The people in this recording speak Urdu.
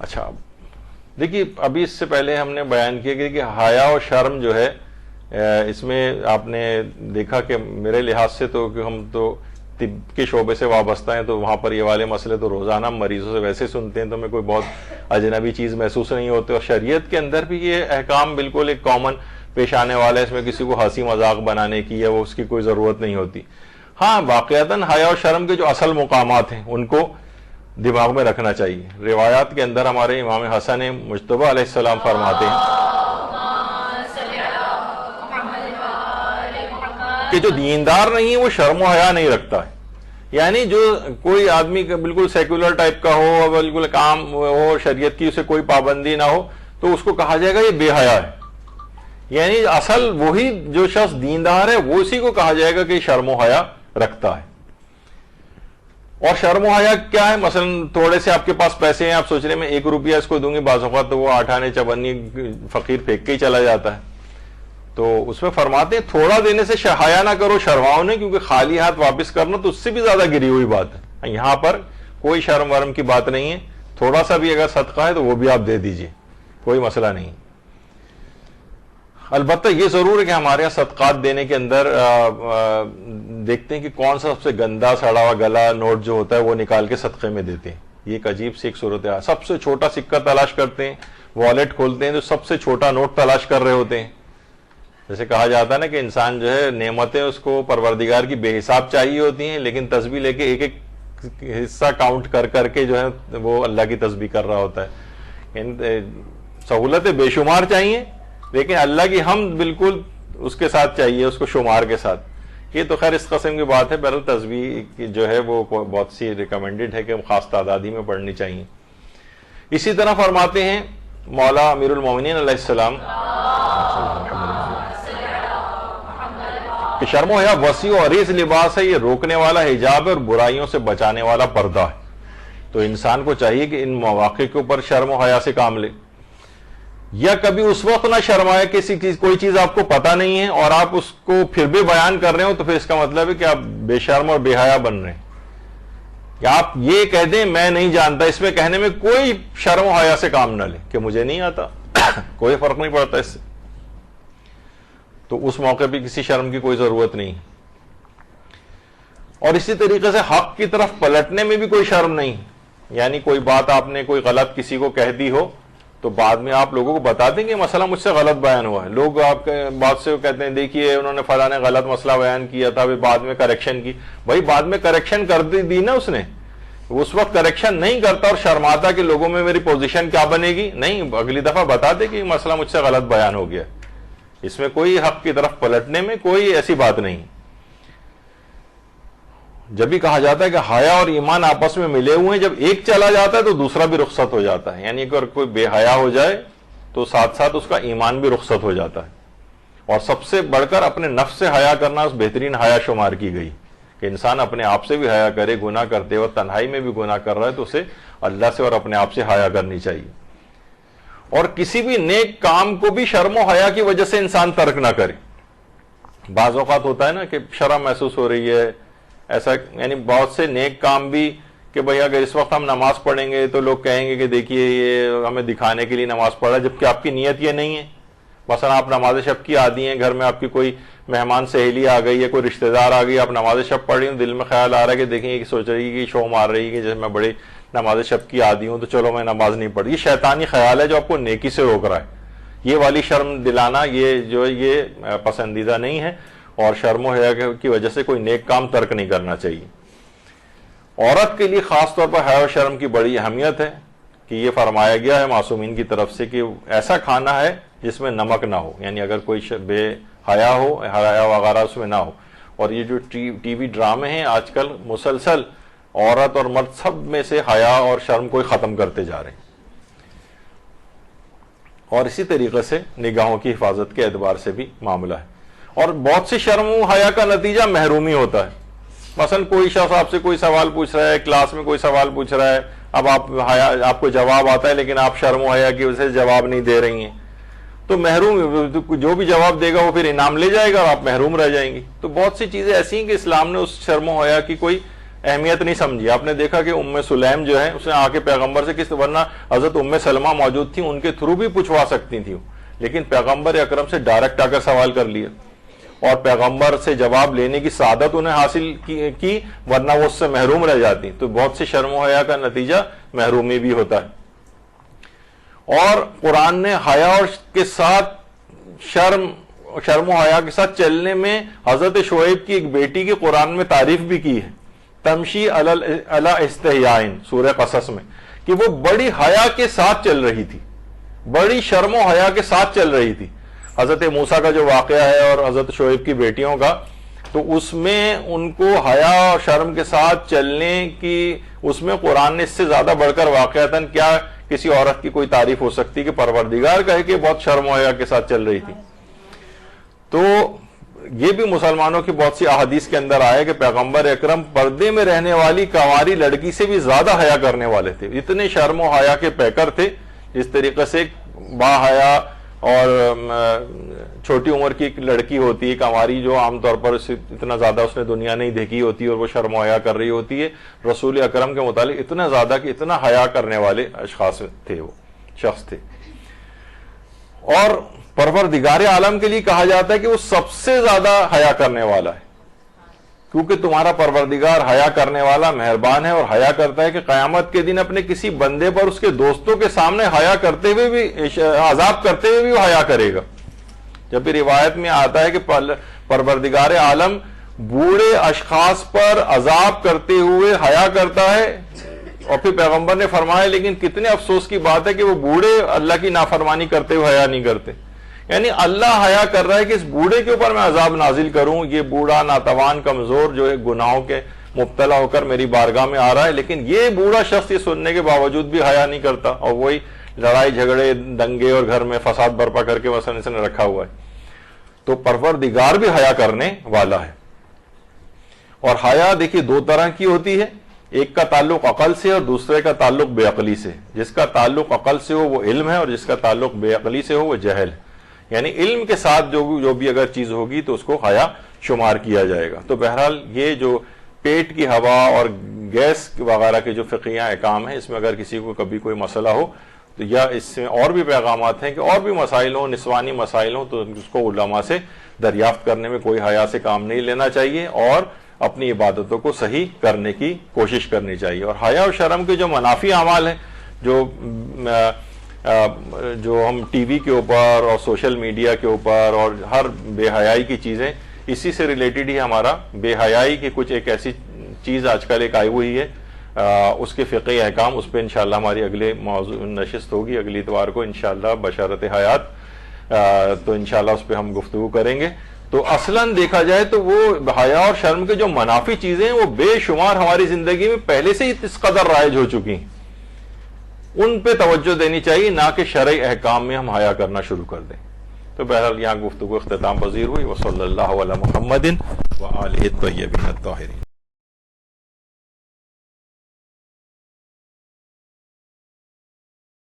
اچھا دیکھیے، ابھی اس سے پہلے ہم نے بیان کیا کہ حیا اور شرم جو ہے اس میں آپ نے دیکھا کہ میرے لحاظ سے تو کہ ہم تو طب کے شعبے سے وابستہ ہیں، تو وہاں پر یہ والے مسئلے تو روزانہ مریضوں سے ویسے سنتے ہیں، تو ہمیں کوئی بہت اجنبی چیز محسوس نہیں ہوتی، اور شریعت کے اندر بھی یہ احکام بالکل ایک کامن پیش آنے والا ہے، اس میں کسی کو ہنسی مذاق بنانے کی یا وہ اس کی کوئی ضرورت نہیں ہوتی۔ ہاں واقعتاً حیا اور شرم کے جو اصل مقامات ہیں ان کو دماغ میں رکھنا چاہیے۔ روایات کے اندر ہمارے امام حسن مجتبی علیہ السلام فرماتے ہیں کہ جو دیندار نہیں ہے وہ شرم و حیا نہیں رکھتا ہے، یعنی جو کوئی آدمی بالکل سیکولر ٹائپ کا ہو، بالکل کام ہو، شریعت کی اسے کوئی پابندی نہ ہو، تو اس کو کہا جائے گا یہ بے حیا ہے، یعنی اصل وہی جو شخص دیندار ہے وہ اسی کو کہا جائے گا کہ شرم و حیا رکھتا ہے۔ اور شرم و حیا کیا ہے؟ مثلا تھوڑے سے آپ کے پاس پیسے ہیں، آپ سوچ رہے ہیں میں 1 روپیہ اس کو دوں گی، بعض اوقات تو وہ 8 آنے چبنی فقیر پھینک کے ہی چلا جاتا ہے، تو اس میں فرماتے ہیں تھوڑا دینے سے حیا نہ کرو، شرماؤ نہیں، کیونکہ خالی ہاتھ واپس کرنا تو اس سے بھی زیادہ گری ہوئی بات ہے۔ یہاں پر کوئی شرم ورم کی بات نہیں ہے، تھوڑا سا بھی اگر صدقہ ہے تو وہ بھی آپ دے دیجئے، کوئی مسئلہ نہیں۔ البتہ یہ ضرور ہے کہ ہمارے یہاں صدقات دینے کے اندر دیکھتے ہیں کہ کون سا سب سے گندا سڑا ہوا گلا نوٹ جو ہوتا ہے وہ نکال کے صدقے میں دیتے ہیں، یہ ایک عجیب سی ایک صورت ہے۔ سب سے چھوٹا سکہ تلاش کرتے ہیں، والیٹ کھولتے ہیں تو سب سے چھوٹا نوٹ تلاش کر رہے ہوتے ہیں۔ جیسے کہا جاتا ہے نا کہ انسان جو ہے نعمتیں اس کو پروردگار کی بے حساب چاہیے ہوتی ہیں، لیکن تسبیح لے کے ایک ایک حصہ کاؤنٹ کر کر کے جو ہے وہ اللہ کی تسبیح کر رہا ہوتا ہے۔ سہولتیں بے شمار چاہیے، لیکن اللہ کی حمد بالکل اس کے ساتھ چاہیے، اس کو شمار کے ساتھ۔ یہ تو خیر اس قسم کی بات ہے، بہرحال تسبیح جو ہے وہ بہت سی ریکمینڈڈ ہے کہ خاص تعدادی میں پڑھنی چاہیے۔ اسی طرح فرماتے ہیں مولا امیر المومنین علیہ السلام کہ شرم و حیا وسیع و عریض لباس ہے، یہ روکنے والا حجاب ہے اور برائیوں سے بچانے والا پردہ ہے۔ تو انسان کو چاہیے کہ ان مواقع کے اوپر شرم و حیا سے کام لے، یا کبھی اس وقت نہ شرمائے کسی چیز، کوئی چیز آپ کو پتہ نہیں ہے اور آپ اس کو پھر بھی بیان کر رہے ہو، تو پھر اس کا مطلب ہے کہ آپ بے شرم اور بے حیا بن رہے ہیں۔ کہ آپ یہ کہہ دیں میں نہیں جانتا، اس میں کہنے میں کوئی شرم و حیا سے کام نہ لے کہ مجھے نہیں آتا، کوئی فرق نہیں پڑتا اس سے، تو اس موقع پہ کسی شرم کی کوئی ضرورت نہیں۔ اور اسی طریقے سے حق کی طرف پلٹنے میں بھی کوئی شرم نہیں، یعنی کوئی بات آپ نے کوئی غلط کسی کو کہہ دی ہو تو بعد میں آپ لوگوں کو بتا دیں کہ مسئلہ مجھ سے غلط بیان ہوا ہے۔ لوگ آپ کے بات سے کہتے ہیں دیکھیے انہوں نے فلاں نے غلط مسئلہ بیان کیا تھا، بعد میں کریکشن کی۔ بھائی بعد میں کریکشن کر دی نا اس نے، اس وقت کریکشن نہیں کرتا اور شرماتا کہ لوگوں میں میری پوزیشن کیا بنے گی، نہیں، اگلی دفعہ بتا دے کہ مسئلہ مجھ سے غلط بیان ہو گیا۔ اس میں کوئی حق کی طرف پلٹنے میں کوئی ایسی بات نہیں۔ جب بھی کہا جاتا ہے کہ حیا اور ایمان آپس میں ملے ہوئے ہیں، جب ایک چلا جاتا ہے تو دوسرا بھی رخصت ہو جاتا ہے، یعنی اگر کوئی بے حیا ہو جائے تو ساتھ ساتھ اس کا ایمان بھی رخصت ہو جاتا ہے۔ اور سب سے بڑھ کر اپنے نفس سے حیا کرنا اس بہترین حیا شمار کی گئی کہ انسان اپنے آپ سے بھی حیا کرے، گناہ کرتے وقت تنہائی میں بھی گناہ کر رہا ہے تو اسے اللہ سے اور اپنے آپ سے حیا کرنی چاہیے۔ اور کسی بھی نیک کام کو بھی شرم و حیا کی وجہ سے انسان ترک نہ کرے۔ بعض اوقات ہوتا ہے نا کہ شرم محسوس ہو رہی ہے، ایسا یعنی بہت سے نیک کام بھی کہ بھئی اگر اس وقت ہم نماز پڑھیں گے تو لوگ کہیں گے کہ دیکھیے یہ ہمیں دکھانے کے لیے نماز پڑھا، جبکہ آپ کی نیت یہ نہیں ہے۔ مثلا آپ نماز شب کی عادی ہیں، گھر میں آپ کی کوئی مہمان سہیلی آ گئی ہے، کوئی رشتہ دار آ گئی، آپ نماز شب پڑھ رہی ہوں، دل میں خیال آ رہا ہے کہ دیکھیں یہ سوچ رہی ہے کہ شو مار رہی ہے کہ جیسے میں بڑی نماز شب کی عادی ہوں تو چلو میں نماز نہیں پڑھ۔ یہ شیطانی خیال ہے جو آپ کو نیکی سے روک رہا ہے۔ یہ والی شرم دلانا یہ جو یہ پسندیدہ نہیں ہے، اور شرم و حیا کی وجہ سے کوئی نیک کام ترک نہیں کرنا چاہیے۔ عورت کے لیے خاص طور پر حیا و شرم کی بڑی اہمیت ہے کہ یہ فرمایا گیا ہے معصومین کی طرف سے کہ ایسا کھانا ہے جس میں نمک نہ ہو، یعنی اگر کوئی بے حیا ہو، حیا وغیرہ اس میں نہ ہو۔ اور یہ جو ٹی وی ڈرامے ہیں آج کل مسلسل عورت اور مرد سب میں سے حیا اور شرم کو ختم کرتے جا رہے ہیں۔ اور اسی طریقے سے نگاہوں کی حفاظت کے اعتبار سے بھی معاملہ ہے۔ اور بہت سی شرم و حیا کا نتیجہ محرومی ہوتا ہے۔ مثلا کوئی شخص آپ سے کوئی سوال پوچھ رہا ہے، کلاس میں کوئی سوال پوچھ رہا ہے، اب آپ کو جواب آتا ہے لیکن آپ شرم و حیا کی وجہ سے جواب نہیں دے رہی ہیں، تو محروم جو بھی جواب دے گا وہ پھر انعام لے جائے گا اور آپ محروم رہ جائیں گی۔ تو بہت سی چیزیں ایسی ہیں کہ اسلام نے اس شرم و حیا کی کوئی اہمیت نہیں سمجھی. آپ نے دیکھا کہ ام سلیم جو ہے اس نے آ کے پیغمبر سے کس، ورنہ حضرت ام سلمہ موجود تھی، ان کے تھرو بھی پوچھوا سکتی تھیں، لیکن پیغمبر اکرم سے ڈائریکٹ آ کر سوال کر لیا اور پیغمبر سے جواب لینے کی سعادت انہیں حاصل کی، ورنہ وہ اس سے محروم رہ جاتی. تو بہت سی شرم و حیا کا نتیجہ محرومی بھی ہوتا ہے. اور قرآن نے حیا کے ساتھ شرم و حیا کے ساتھ چلنے میں حضرت شعیب کی ایک بیٹی کی قرآن میں تعریف بھی کی ہے، تمشی علی استحیاء سورہ قصص میں، کہ وہ بڑی حیا کے ساتھ چل رہی تھی، بڑی شرم و حیا کے ساتھ چل رہی تھی. حضرت موسیٰ کا جو واقعہ ہے اور حضرت شعیب کی بیٹیوں کا، تو اس میں ان کو حیا اور شرم کے ساتھ چلنے کی، اس میں قرآن نے اس سے زیادہ بڑھ کر واقعتاً کیا کسی عورت کی کوئی تعریف ہو سکتی کہ پروردگار کہے کہ بہت شرم و حیا کے ساتھ چل رہی تھی. تو یہ بھی مسلمانوں کی بہت سی احادیث کے اندر آئے کہ پیغمبر اکرم پردے میں رہنے والی کنواری لڑکی سے بھی زیادہ حیا کرنے والے تھے، اتنے شرم و حیا کے پیکر تھے. جس طریقے سے با حیا اور چھوٹی عمر کی ایک لڑکی ہوتی ہے کنواری، جو عام طور پر اتنا زیادہ اس نے دنیا نہیں دیکھی ہوتی اور وہ شرم و حیا کر رہی ہوتی ہے، رسول اکرم کے متعلق اتنا زیادہ کہ اتنا حیا کرنے والے اشخاص تھے، وہ شخص تھے. اور پروردگار عالم کے لیے کہا جاتا ہے کہ وہ سب سے زیادہ حیا کرنے والا ہے، کیونکہ تمہارا پروردگار حیا کرنے والا مہربان ہے اور حیا کرتا ہے کہ قیامت کے دن اپنے کسی بندے پر اس کے دوستوں کے سامنے حیا کرتے ہوئے بھی، عذاب کرتے ہوئے بھی وہ حیا کرے گا. جب بھی روایت میں آتا ہے کہ پروردگار عالم بوڑھے اشخاص پر عذاب کرتے ہوئے حیا کرتا ہے، اور پھر پیغمبر نے فرمایا لیکن کتنے افسوس کی بات ہے کہ وہ بوڑھے اللہ کی نافرمانی کرتے ہوئے حیا نہیں کرتے. یعنی اللہ حیا کر رہا ہے کہ اس بوڑھے کے اوپر میں عذاب نازل کروں، یہ بوڑھا ناتوان کمزور جو ہے گناہوں کے مبتلا ہو کر میری بارگاہ میں آ رہا ہے، لیکن یہ بوڑھا شخص یہ سننے کے باوجود بھی حیا نہیں کرتا، اور وہی لڑائی جھگڑے دنگے اور گھر میں فساد برپا کر کے مثلا اس نے رکھا ہوا ہے. تو پروردگار بھی حیا کرنے والا ہے. اور حیا دیکھیے دو طرح کی ہوتی ہے، ایک کا تعلق عقل سے اور دوسرے کا تعلق بے عقلی سے. جس کا تعلق عقل سے ہو وہ علم ہے، اور جس کا تعلق بے عقلی سے ہو وہ جہل ہے. یعنی علم کے ساتھ جو بھی اگر چیز ہوگی تو اس کو حیا شمار کیا جائے گا. تو بہرحال یہ جو پیٹ کی ہوا اور گیس وغیرہ کے جو فقہی احکام ہیں، اس میں اگر کسی کو کبھی کوئی مسئلہ ہو تو یا اس میں اور بھی پیغامات ہیں کہ اور بھی مسائل ہوں، نسوانی مسائل ہوں، تو اس کو علماء سے دریافت کرنے میں کوئی حیا سے کام نہیں لینا چاہیے اور اپنی عبادتوں کو صحیح کرنے کی کوشش کرنی چاہیے. اور حیا اور شرم کے جو منافی اعمال ہیں، جو ہم ٹی وی کے اوپر اور سوشل میڈیا کے اوپر اور ہر بے حیائی کی چیزیں، اسی سے ریلیٹڈ ہی ہمارا بے حیائی کی کچھ ایک ایسی چیز آج کل ایک آئی ہوئی ہے، اس کے فقہی احکام، اس پہ انشاءاللہ ہماری اگلے موضوع نشست ہوگی اگلی اتوار کو انشاءاللہ بشارت حیات. تو انشاءاللہ اس پہ ہم گفتگو کریں گے. تو اصلاً دیکھا جائے تو وہ حیا اور شرم کے جو منافی چیزیں ہیں وہ بے شمار ہماری زندگی میں پہلے سے ہی اس قدر رائج ہو چکی ہیں، ان پہ توجہ دینی چاہیے، نہ کہ شرعی احکام میں ہم حیا کرنا شروع کر دیں. تو بہرحال یہاں گفتگو اختتام پذیر ہوئی. وصلی اللہ علی محمد وآلہ الطیبین الطاہرین.